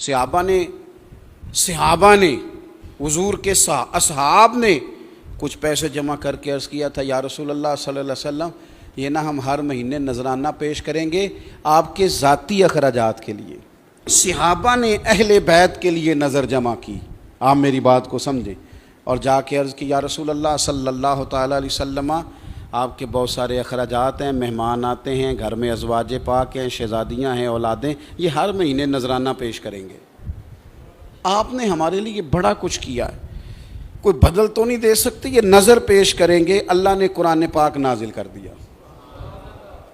صحابہ نے حضور کے اصحاب نے کچھ پیسے جمع کر کے عرض کیا تھا، یا رسول اللہ صلی اللہ علیہ وسلم یہ نہ ہم ہر مہینے نذرانہ پیش کریں گے آپ کے ذاتی اخراجات کے لیے۔ صحابہ نے اہل بیت کے لیے نظر جمع کی، آپ میری بات کو سمجھیں، اور جا کے عرض کی، یا رسول اللہ صلی اللہ تعالیٰ علیہ وسلم آپ کے بہت سارے اخراجات ہیں، مہمان آتے ہیں، گھر میں ازواج پاک ہیں، شہزادیاں ہیں، اولادیں، یہ ہر مہینے نذرانہ پیش کریں گے۔ آپ نے ہمارے لیے بڑا کچھ کیا ہے، کوئی بدل تو نہیں دے سکتے، یہ نظر پیش کریں گے۔ اللہ نے قرآن پاک نازل کر دیا،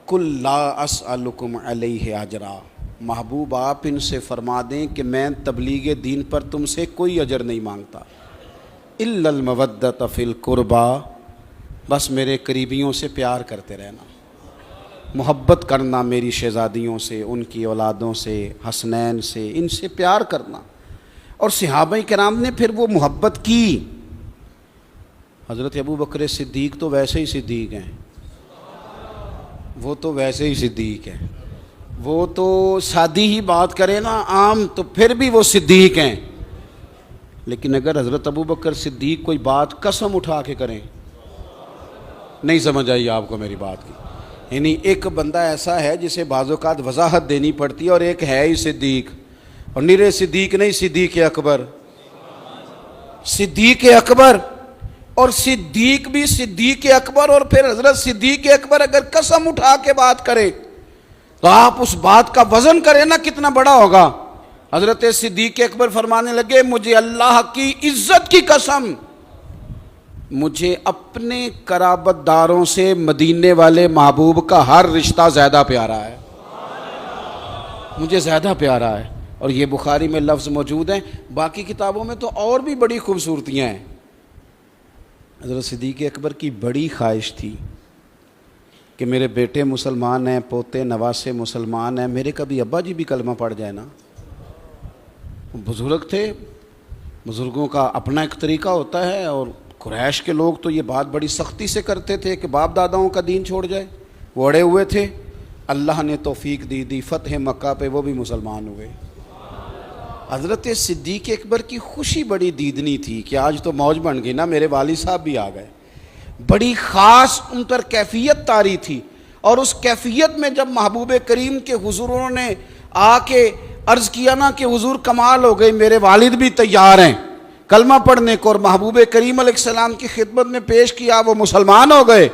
قُلْ لَا أَسْأَلُكُمْ عَلَيْهِ أَجْرًا، محبوب آپ ان سے فرما دیں کہ میں تبلیغ دین پر تم سے کوئی اجر نہیں مانگتا، إِلَّا الْمَوَدَّةَ فِي الْقُرْبَى، بس میرے قریبیوں سے پیار کرتے رہنا، محبت کرنا میری شہزادیوں سے، ان کی اولادوں سے، حسنین سے، ان سے پیار کرنا۔ اور صحابہ کرام نے پھر وہ محبت کی۔ حضرت ابو بکر صدیق تو ویسے ہی صدیق ہیں، وہ تو ویسے ہی صدیق ہیں، وہ تو سادی ہی بات کرے نا عام تو پھر بھی وہ صدیق ہیں، لیکن اگر حضرت ابو بکر صدیق کوئی بات قسم اٹھا کے کریں، نہیں سمجھ آئی آپ کو میری بات کی، یعنی ایک بندہ ایسا ہے جسے بعض اوقات وضاحت دینی پڑتی ہے، اور ایک ہے ہی صدیق، اور نرے صدیق نہیں، صدیق اکبر، صدیق اکبر، اور صدیق بھی صدیق اکبر، اور پھر حضرت صدیق اکبر اگر قسم اٹھا کے بات کرے تو آپ اس بات کا وزن کریں نا کتنا بڑا ہوگا۔ حضرت صدیق اکبر فرمانے لگے، مجھے اللہ کی عزت کی قسم، مجھے اپنے قرابت داروں سے مدینے والے محبوب کا ہر رشتہ زیادہ پیارا ہے، مجھے زیادہ پیارا ہے۔ اور یہ بخاری میں لفظ موجود ہیں، باقی کتابوں میں تو اور بھی بڑی خوبصورتیاں ہیں۔ حضرت صدیق اکبر کی بڑی خواہش تھی کہ میرے بیٹے مسلمان ہیں، پوتے نواسے مسلمان ہیں، میرے کبھی ابا جی بھی کلمہ پڑھ جائے نا۔ بزرگ تھے، بزرگوں کا اپنا ایک طریقہ ہوتا ہے، اور قریش کے لوگ تو یہ بات بڑی سختی سے کرتے تھے کہ باپ داداؤں کا دین چھوڑ جائے، وہ اڑے ہوئے تھے۔ اللہ نے توفیق دی فتح مکہ پہ وہ بھی مسلمان ہوئے۔ حضرت صدیق اکبر کی خوشی بڑی دیدنی تھی کہ آج تو موج بن گئی نا، میرے والد صاحب بھی آ گئے۔ بڑی خاص ان پر کیفیت طاری تھی، اور اس کیفیت میں جب محبوب کریم کے حضور انہوں نے آ کے عرض کیا نا کہ حضور کمال ہو گئی، میرے والد بھی تیار ہیں کلمہ پڑھنے کو، اور محبوب کریم علیہ السلام کی خدمت میں پیش کیا، وہ مسلمان ہو گئے۔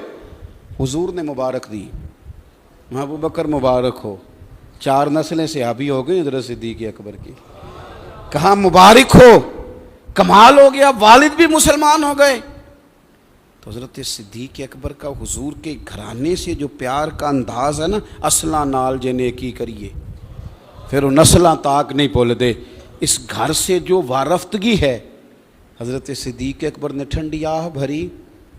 حضور نے مبارک دی، محبوب بکر مبارک ہو، 4 نسلیں صحابی ہو گئی حضرت صدیق اکبر کی، کہا مبارک ہو، کمال ہو گیا، والد بھی مسلمان ہو گئے۔ تو حضرت صدیق اکبر کا حضور کے گھرانے سے جو پیار کا انداز ہے نا، اصلاں نال جے نیکی کریے پھر وہ نسلاں تاک نہیں بھول دے، اس گھر سے جو وارفتگی ہے۔ حضرت صدیق اکبر نے ٹھنڈی آہ بھری،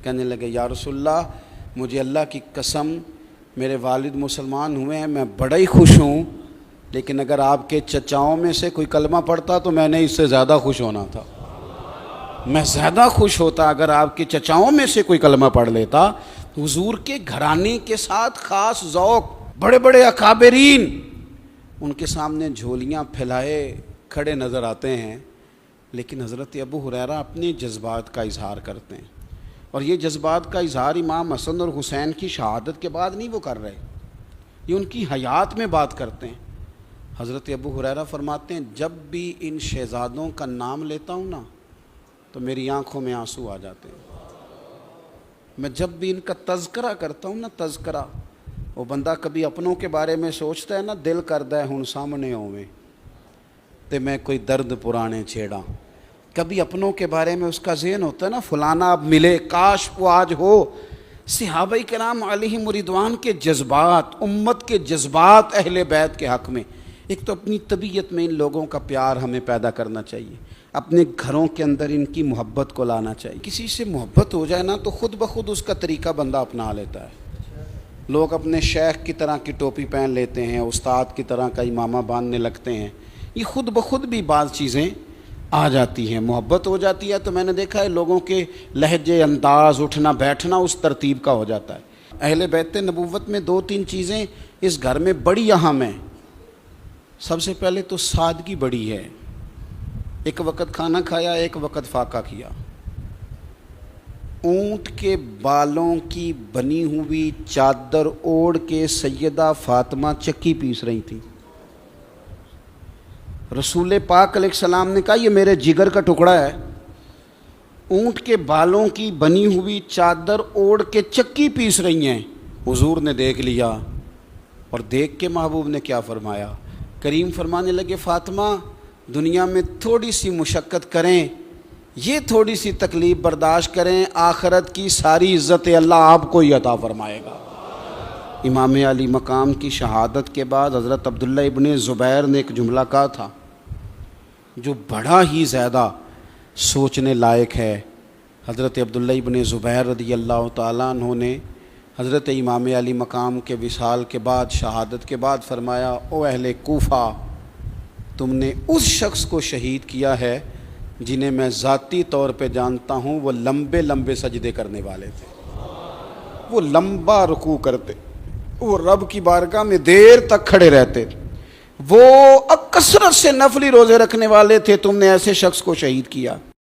کہنے لگے، یا رسول اللہ مجھے اللہ کی قسم میرے والد مسلمان ہوئے ہیں، میں بڑا ہی خوش ہوں، لیکن اگر آپ کے چچاؤں میں سے کوئی کلمہ پڑھتا تو میں نے اس سے زیادہ خوش ہونا تھا، میں زیادہ خوش ہوتا اگر آپ کے چچاؤں میں سے کوئی کلمہ پڑھ لیتا۔ حضور کے گھرانے کے ساتھ خاص ذوق، بڑے بڑے اکابرین ان کے سامنے جھولیاں پھیلائے کھڑے نظر آتے ہیں، لیکن حضرت ابو ہریرہ اپنے جذبات کا اظہار کرتے ہیں، اور یہ جذبات کا اظہار امام حسن اور حسین کی شہادت کے بعد نہیں وہ کر رہے، یہ ان کی حیات میں بات کرتے ہیں۔ حضرت ابو ہریرہ فرماتے ہیں، جب بھی ان شہزادوں کا نام لیتا ہوں نا تو میری آنکھوں میں آنسو آ جاتے ہیں، میں جب بھی ان کا تذکرہ کرتا ہوں نا، تذکرہ، وہ بندہ کبھی اپنوں کے بارے میں سوچتا ہے نا، دل کردا ہے ہن سامنے ہوویں تے میں کوئی درد پرانے چھیڑاں، کبھی اپنوں کے بارے میں اس کا ذہن ہوتا ہے نا، فلانا اب ملے، کاش وہ آج ہو۔ صحابہ کرام علیہم رضوان کے جذبات، امت کے جذبات اہل بیت کے حق میں، ایک تو اپنی طبیعت میں ان لوگوں کا پیار ہمیں پیدا کرنا چاہیے، اپنے گھروں کے اندر ان کی محبت کو لانا چاہیے۔ کسی سے محبت ہو جائے نا تو خود بخود اس کا طریقہ بندہ اپنا لیتا ہے۔ لوگ اپنے شیخ کی طرح کی ٹوپی پہن لیتے ہیں، استاد کی طرح کا امامہ باندھنے لگتے ہیں، یہ خود بخود بھی بعض چیزیں آ جاتی ہیں، محبت ہو جاتی ہے۔ تو میں نے دیکھا ہے لوگوں کے لہجے، انداز، اٹھنا بیٹھنا اس ترتیب کا ہو جاتا ہے۔ اہل بیت نبوت میں 2-3 چیزیں اس گھر میں بڑی اہم ہیں۔ سب سے پہلے تو سادگی بڑی ہے، ایک وقت کھانا کھایا، ایک وقت فاقہ کیا۔ اونٹ کے بالوں کی بنی ہوئی چادر اوڑھ کے سیدہ فاطمہ چکی پیس رہی تھیں۔ رسول پاک علیہ السلام نے کہا یہ میرے جگر کا ٹکڑا ہے، اونٹ کے بالوں کی بنی ہوئی چادر اوڑھ کے چکی پیس رہی ہیں۔ حضور نے دیکھ لیا، اور دیکھ کے محبوب نے کیا فرمایا؟ کریم فرمانے لگے فاطمہ دنیا میں تھوڑی سی مشقت کریں، یہ تھوڑی سی تکلیف برداشت کریں، آخرت کی ساری عزت اللہ آپ کو ہی عطا فرمائے گا۔ امام علی مقام کی شہادت کے بعد حضرت عبداللہ ابن زبیر نے ایک جملہ کہا تھا جو بڑا ہی زیادہ سوچنے لائق ہے۔ حضرت عبداللہ ابن زبیر رضی اللہ تعالیٰ عنہ نے حضرت امام علی مقام کے وصال کے بعد، شہادت کے بعد فرمایا، او اہل کوفہ، تم نے اس شخص کو شہید کیا ہے جنہیں میں ذاتی طور پہ جانتا ہوں، وہ لمبے لمبے سجدے کرنے والے تھے، وہ لمبا رکوع کرتے، وہ رب کی بارگاہ میں دیر تک کھڑے رہتے، وہ کثرت سے نفلی روزے رکھنے والے تھے، تم نے ایسے شخص کو شہید کیا۔